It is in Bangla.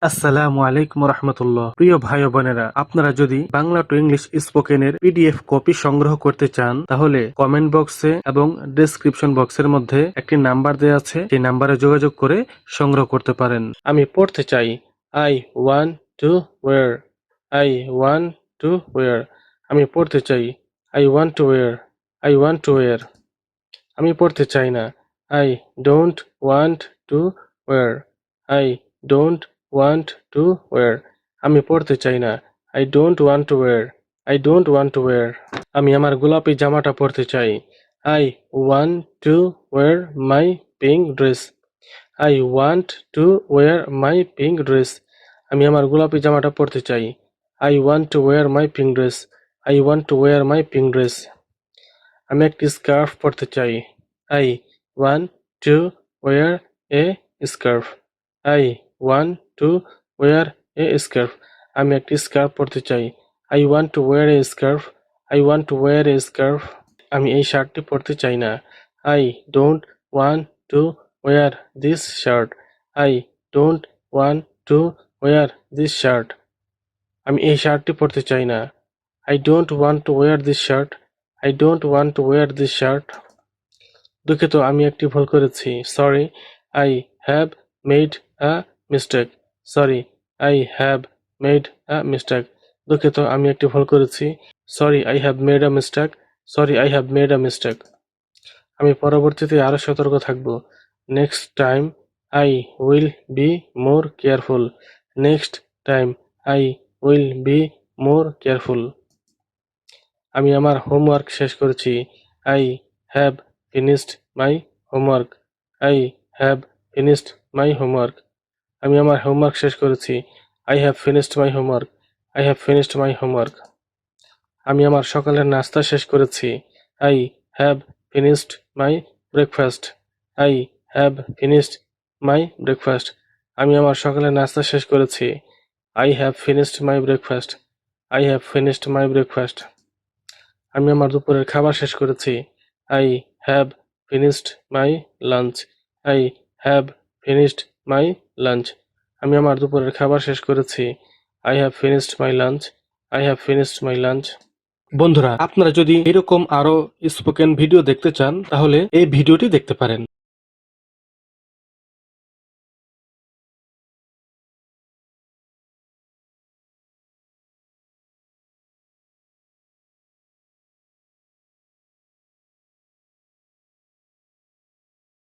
আসসালামু আলাইকুম রহমতুল্লাহ। প্রিয় ভাই ও বোনেরা, আপনারা যদি বাংলা টু ইংলিশ স্পোকেনের পিডিএফ কপি সংগ্রহ করতে চান তাহলে কমেন্ট বক্সে এবং ডেসক্রিপশন বক্সের মধ্যে একটি নাম্বার দেওয়া আছে, সেই নাম্বারে যোগাযোগ করে সংগ্রহ করতে পারেন। আমি পড়তে চাই। I want to wire. I want to wire. আমি পড়তে চাই। I want to wire. I want to wire. আমি পড়তে চাই না। I don't want to wire. I don't want to wire. আমি পড়তে চাই না। I don't want to wire. I don't want to wire. আমি আমার গোলাপি জামাটা পরতে চাই। I want to wire my pink dress. I want to wire my pink dress. আমি আমার গোলাপি জামাটা পরতে চাই। I want to wire my pink dress. I want to wire my pink dress. আমি একটি স্কার্ফ পরতে চাই। I want to wire A scarf. I want to wire A scarf. আমি একটি স্কার্ফ পরতে চাই। I want to wire A scarf. I want to wire A scarf. আমি এই শার্টটি পরতে চাই না। I don't want to wire this shirt. I don't want to wire this shirt. আমি এই শার্টটি পরতে চাই না। I don't want to wire this shirt. I don't want to wire this shirt. দুঃখিত, আমি একটি ভুল করেছি। Sorry, I have made a mistake. Sorry, I have made a mistake. দুঃখিত, আমি একটি ভুল করেছি। Sorry, I have made a mistake. Sorry, I have made a mistake. আমি পরবর্তীতে আরও সতর্ক থাকব। Next time I will be more careful. Next time I will be more careful. আমি আমার হোমওয়ার্ক শেষ করেছি। I have finished my homework. I have finished my homework. আমি আমার হোমওয়ার্ক শেষ করেছি। I have finished my homework. I have finished my homework. আমি আমার সকালের নাস্তা শেষ করেছি। I have finished my breakfast. I have finished my breakfast. আমি আমার সকালের নাস্তা শেষ করেছি। I have finished my breakfast. I have finished my breakfast. আমি আমার দুপুরের খাবার শেষ করেছি। I have finished my lunch. I have finished my lunch. আমি আমার দুপুরের খাবার শেষ করেছি। I have finished my lunch. I have finished my lunch. বন্ধুরা, আপনারা যদি এরকম আরো স্পোকেন ভিডিও দেখতে চান তাহলে এই ভিডিওটি দেখতে পারেন।